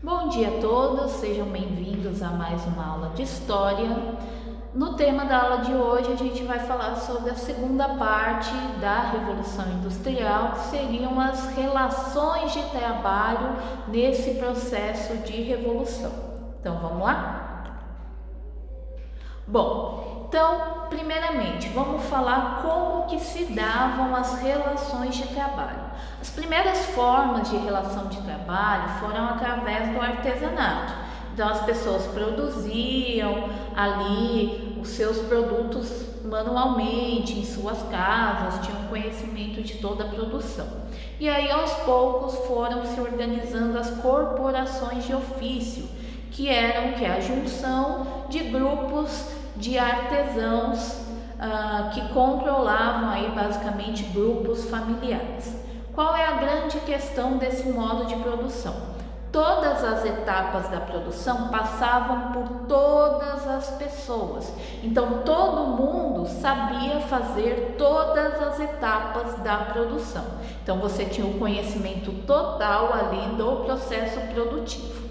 Bom dia a todos, sejam bem-vindos a mais uma aula de História. No tema da aula de hoje, a gente vai falar sobre a segunda parte da Revolução Industrial, que seriam as relações de trabalho nesse processo de revolução. Então, vamos lá? Bom, então, primeiramente, vamos falar como que se davam as relações de trabalho. As primeiras formas de relação de trabalho foram através do artesanato. Então, as pessoas produziam ali os seus produtos manualmente em suas casas, tinham conhecimento de toda a produção. E aí, aos poucos, foram se organizando as corporações de ofício, que eram a junção de grupos de artesãos que controlavam aí basicamente grupos familiares. Qual é a grande questão desse modo de produção? Todas as etapas da produção passavam por todas as pessoas. Então todo mundo sabia fazer todas as etapas da produção. Então você tinha o conhecimento total ali do processo produtivo.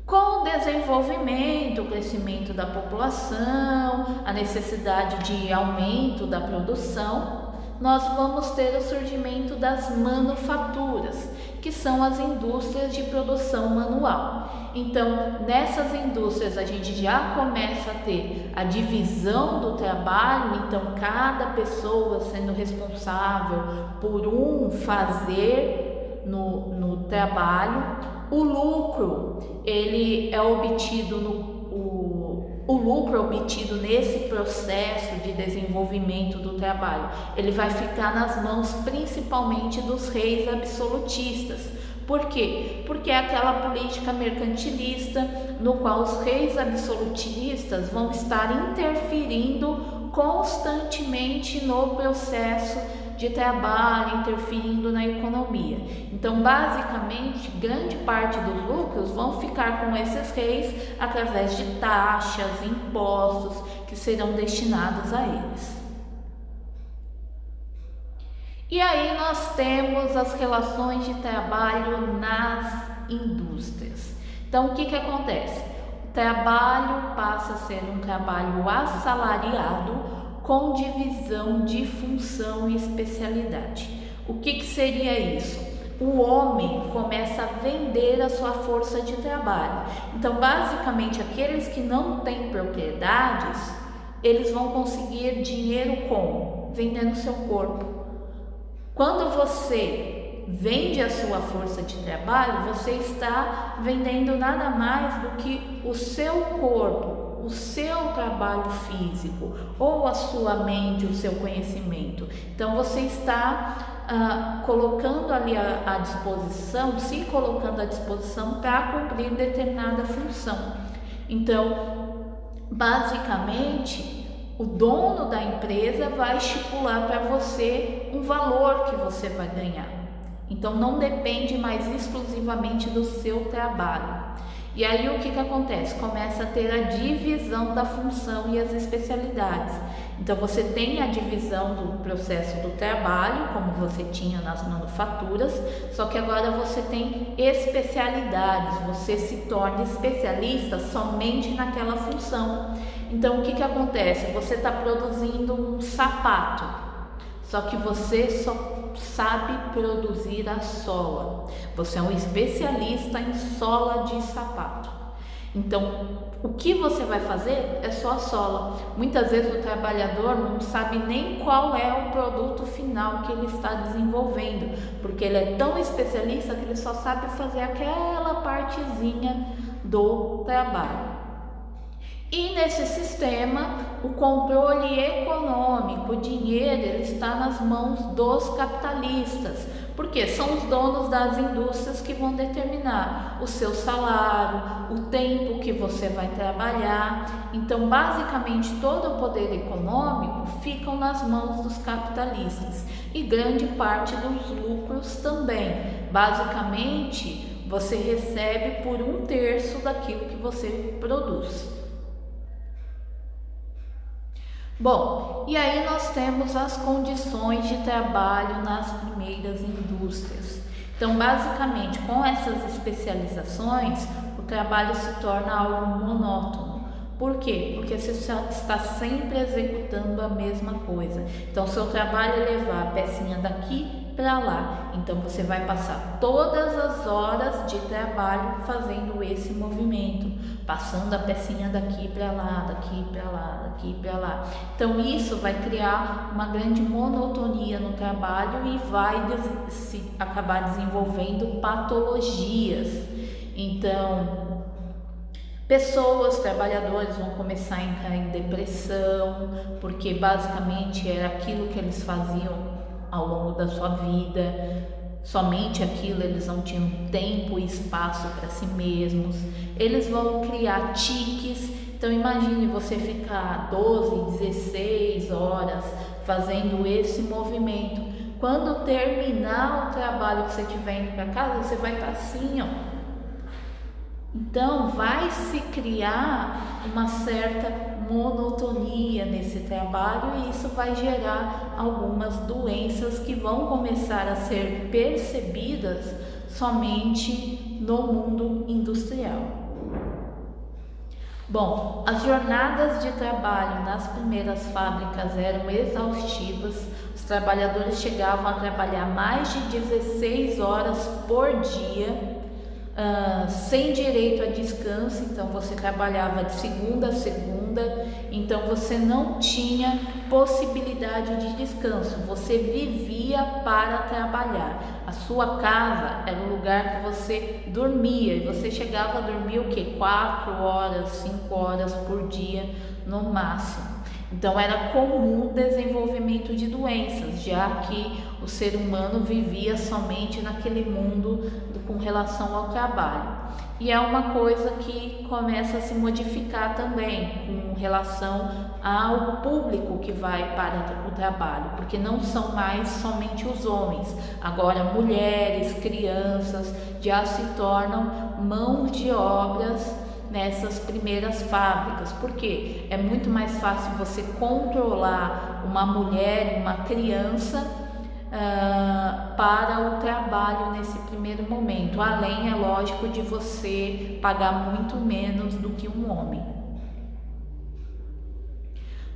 Com o desenvolvimento, o crescimento da população, a necessidade de aumento da produção, nós vamos ter o surgimento das manufaturas, que são as indústrias de produção manual. Então, nessas indústrias a gente já começa a ter a divisão do trabalho, então cada pessoa sendo responsável por um fazer no trabalho. O lucro, ele é obtido o lucro obtido nesse processo de desenvolvimento do trabalho, ele vai ficar nas mãos principalmente dos reis absolutistas. Por quê? Porque é aquela política mercantilista no qual os reis absolutistas vão estar interferindo constantemente no processo de trabalho, interferindo na economia. Então, basicamente, grande parte dos lucros vão ficar com esses reis através de taxas, impostos que serão destinados a eles. E aí nós temos as relações de trabalho nas indústrias. Então, o que acontece? O trabalho passa a ser um trabalho assalariado com divisão de função e especialidade. O que seria isso? O homem começa a vender a sua força de trabalho. Então, basicamente, aqueles que não têm propriedades, eles vão conseguir dinheiro como? Vendendo seu corpo. Quando você vende a sua força de trabalho, você está vendendo nada mais do que o seu corpo, o seu trabalho físico, ou a sua mente, o seu conhecimento. Então você está colocando ali à disposição, se colocando à disposição para cumprir determinada função. Então, basicamente, o dono da empresa vai estipular para você um valor que você vai ganhar. Então não depende mais exclusivamente do seu trabalho. E aí o que acontece? Começa a ter a divisão da função e as especialidades. Então você tem a divisão do processo do trabalho, como você tinha nas manufaturas, só que agora você tem especialidades, você se torna especialista somente naquela função. Então o que acontece? Você está produzindo um sapato, só que você só sabe produzir a sola. Você é um especialista em sola de sapato. Então, o que você vai fazer é só a sola. Muitas vezes o trabalhador não sabe nem qual é o produto final que ele está desenvolvendo, porque ele é tão especialista que ele só sabe fazer aquela partezinha do trabalho. E nesse sistema, o controle econômico, o dinheiro, ele está nas mãos dos capitalistas, porque são os donos das indústrias que vão determinar o seu salário, o tempo que você vai trabalhar. Então, basicamente, todo o poder econômico fica nas mãos dos capitalistas e grande parte dos lucros também. Basicamente, você recebe por 1/3 daquilo que você produz. Bom, e aí nós temos as condições de trabalho nas primeiras indústrias. Então, basicamente, com essas especializações, o trabalho se torna algo monótono. Por quê? Porque você está sempre executando a mesma coisa. Então, seu trabalho é levar a pecinha daqui para lá. Então, você vai passar todas as horas de trabalho fazendo esse movimento, passando a pecinha daqui para lá, daqui para lá, daqui para lá. Então, isso vai criar uma grande monotonia no trabalho e vai acabar desenvolvendo patologias. Então, pessoas, trabalhadores vão começar a entrar em depressão, porque basicamente era aquilo que eles faziam ao longo da sua vida, somente aquilo, eles não tinham tempo e espaço para si mesmos. Eles vão criar tiques. Então imagine você ficar 12, 16 horas fazendo esse movimento. Quando terminar o trabalho que você estiver indo para casa, você vai estar assim, ó. Então vai se criar uma certa monotonia nesse trabalho e isso vai gerar algumas doenças que vão começar a ser percebidas somente no mundo industrial. Bom, as jornadas de trabalho nas primeiras fábricas eram exaustivas. Os trabalhadores chegavam a trabalhar mais de 16 horas por dia. Sem direito a descanso. Então você trabalhava de segunda a segunda, então você não tinha possibilidade de descanso, você vivia para trabalhar. A sua casa era o lugar que você dormia e você chegava a dormir o que? 4 horas, 5 horas por dia no máximo. Então era comum o desenvolvimento de doenças, já que o ser humano vivia somente naquele mundo com relação ao trabalho. E é uma coisa que começa a se modificar também com relação ao público que vai para o trabalho, porque não são mais somente os homens, agora mulheres, crianças já se tornam mãos de obras nessas primeiras fábricas, porque é muito mais fácil você controlar uma mulher, uma criança para o trabalho nesse primeiro momento, além, é lógico, de você pagar muito menos do que um homem.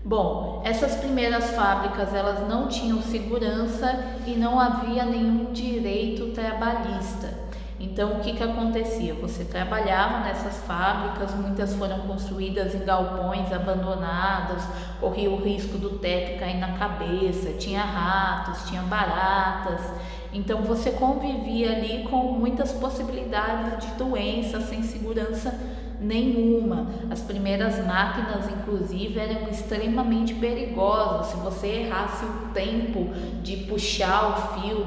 Bom, essas primeiras fábricas elas não tinham segurança e não havia nenhum direito trabalhista. Então, o que acontecia? Você trabalhava nessas fábricas, muitas foram construídas em galpões abandonados, corria o risco do teto cair na cabeça, tinha ratos, tinha baratas. Então, você convivia ali com muitas possibilidades de doenças, sem segurança nenhuma. As primeiras máquinas, inclusive, eram extremamente perigosas. Se você errasse o tempo de puxar o fio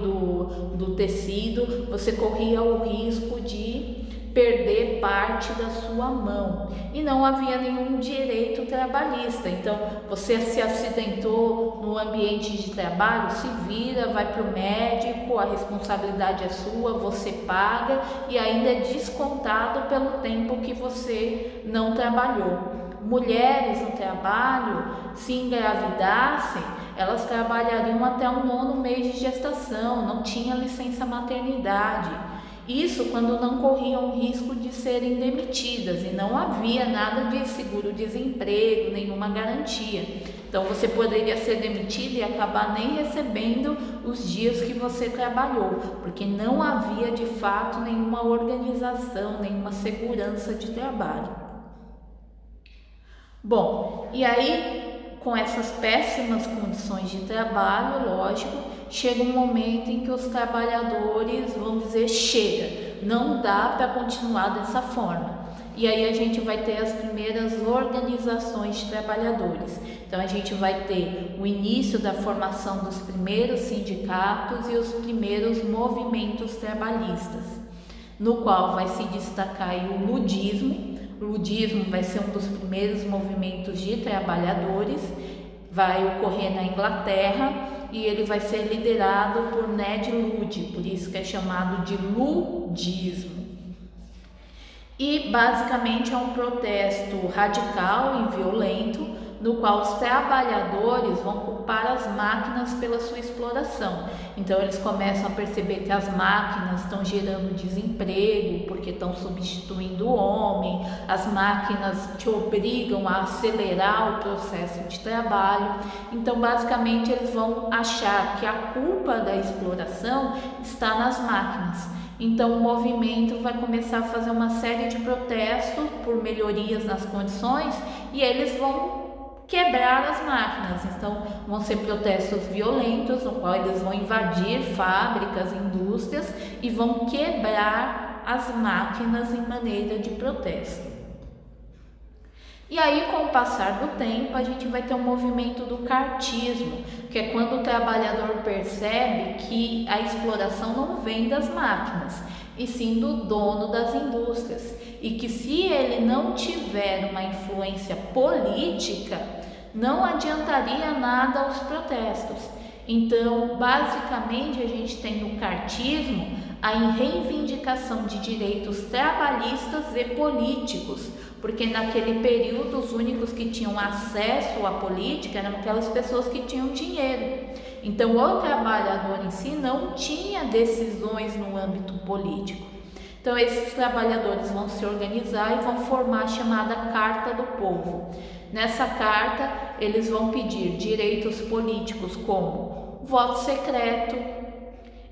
do tecido, você corria o risco de perder parte da sua mão. E não havia nenhum direito trabalhista. Então, você se acidentou no ambiente de trabalho, se vira, vai para o médico, a responsabilidade é sua, você paga e ainda é descontado pelo tempo que você não trabalhou. Mulheres no trabalho, se engravidassem, elas trabalhariam até o 9º mês de gestação, não tinha licença maternidade. Isso quando não corriam o risco de serem demitidas e não havia nada de seguro-desemprego, nenhuma garantia. Então você poderia ser demitida e acabar nem recebendo os dias que você trabalhou, porque não havia de fato nenhuma organização, nenhuma segurança de trabalho. Bom, e aí com essas péssimas condições de trabalho, lógico, chega um momento em que os trabalhadores vão dizer: chega, não dá para continuar dessa forma. E aí a gente vai ter as primeiras organizações de trabalhadores. Então a gente vai ter o início da formação dos primeiros sindicatos e os primeiros movimentos trabalhistas, no qual vai se destacar aí o ludismo. O ludismo vai ser um dos primeiros movimentos de trabalhadores, vai ocorrer na Inglaterra e ele vai ser liderado por Ned Ludd, por isso que é chamado de ludismo. E basicamente é um protesto radical e violento no qual os trabalhadores vão culpar as máquinas pela sua exploração. Então eles começam a perceber que as máquinas estão gerando desemprego porque estão substituindo o homem, as máquinas te obrigam a acelerar o processo de trabalho. Então basicamente eles vão achar que a culpa da exploração está nas máquinas. Então o movimento vai começar a fazer uma série de protestos por melhorias nas condições e eles vão quebrar as máquinas. Então vão ser protestos violentos, no qual eles vão invadir fábricas, indústrias e vão quebrar as máquinas em maneira de protesto. E aí, com o passar do tempo, a gente vai ter um movimento do cartismo, que é quando o trabalhador percebe que a exploração não vem das máquinas, e sim do dono das indústrias, e que se ele não tiver uma influência política, não adiantaria nada os protestos. Então, basicamente, a gente tem no cartismo a reivindicação de direitos trabalhistas e políticos, porque naquele período os únicos que tinham acesso à política eram aquelas pessoas que tinham dinheiro. Então o trabalhador em si não tinha decisões no âmbito político. Então esses trabalhadores vão se organizar e vão formar a chamada Carta do Povo. Nessa carta eles vão pedir direitos políticos como voto secreto,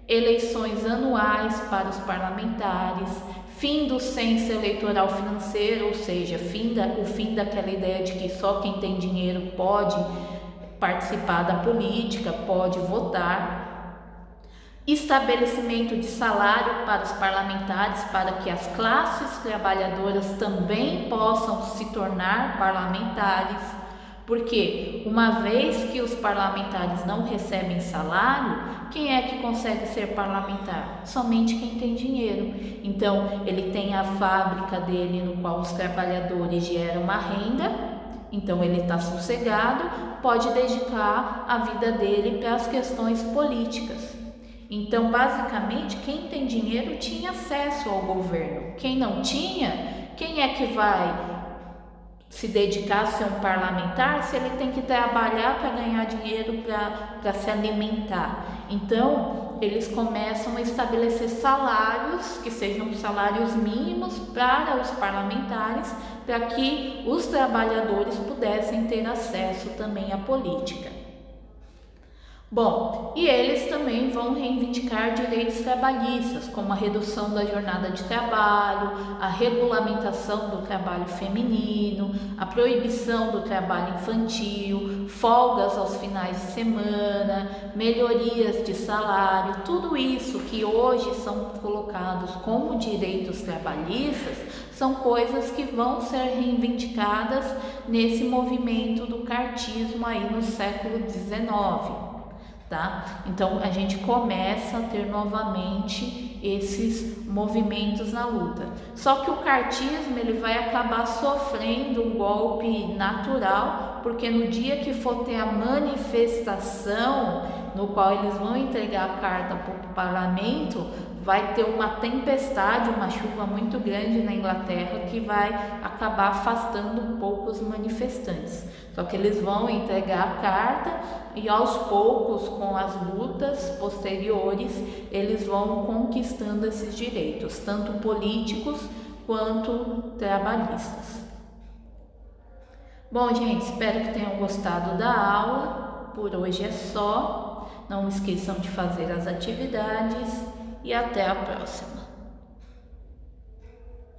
eleições anuais para os parlamentares, fim do censo eleitoral financeiro, ou seja, o fim daquela ideia de que só quem tem dinheiro pode participar da política, pode votar, estabelecimento de salário para os parlamentares, para que as classes trabalhadoras também possam se tornar parlamentares, porque uma vez que os parlamentares não recebem salário, quem é que consegue ser parlamentar? Somente quem tem dinheiro. Então ele tem a fábrica dele no qual os trabalhadores geram uma renda, então ele está sossegado, pode dedicar a vida dele para as questões políticas. Então basicamente quem tem dinheiro tinha acesso ao governo, quem não tinha, quem é que vai se dedicar a ser um parlamentar se ele tem que trabalhar para ganhar dinheiro para se alimentar? Então eles começam a estabelecer salários que sejam salários mínimos para os parlamentares, para que os trabalhadores pudessem ter acesso também à política. Bom, e eles também vão reivindicar direitos trabalhistas, como a redução da jornada de trabalho, a regulamentação do trabalho feminino, a proibição do trabalho infantil, folgas aos finais de semana, melhorias de salário, tudo isso que hoje são colocados como direitos trabalhistas, são coisas que vão ser reivindicadas nesse movimento do cartismo aí no século XIX. Tá? Então a gente começa a ter novamente esses movimentos na luta. Só que o cartismo ele vai acabar sofrendo um golpe natural, porque no dia que for ter a manifestação, no qual eles vão entregar a carta para o parlamento, vai ter uma tempestade, uma chuva muito grande na Inglaterra que vai acabar afastando um pouco os manifestantes. Só que eles vão entregar a carta e aos poucos, com as lutas posteriores, eles vão conquistando esses direitos, tanto políticos quanto trabalhistas. Bom, gente, espero que tenham gostado da aula. Por hoje é só. Não esqueçam de fazer as atividades e até a próxima.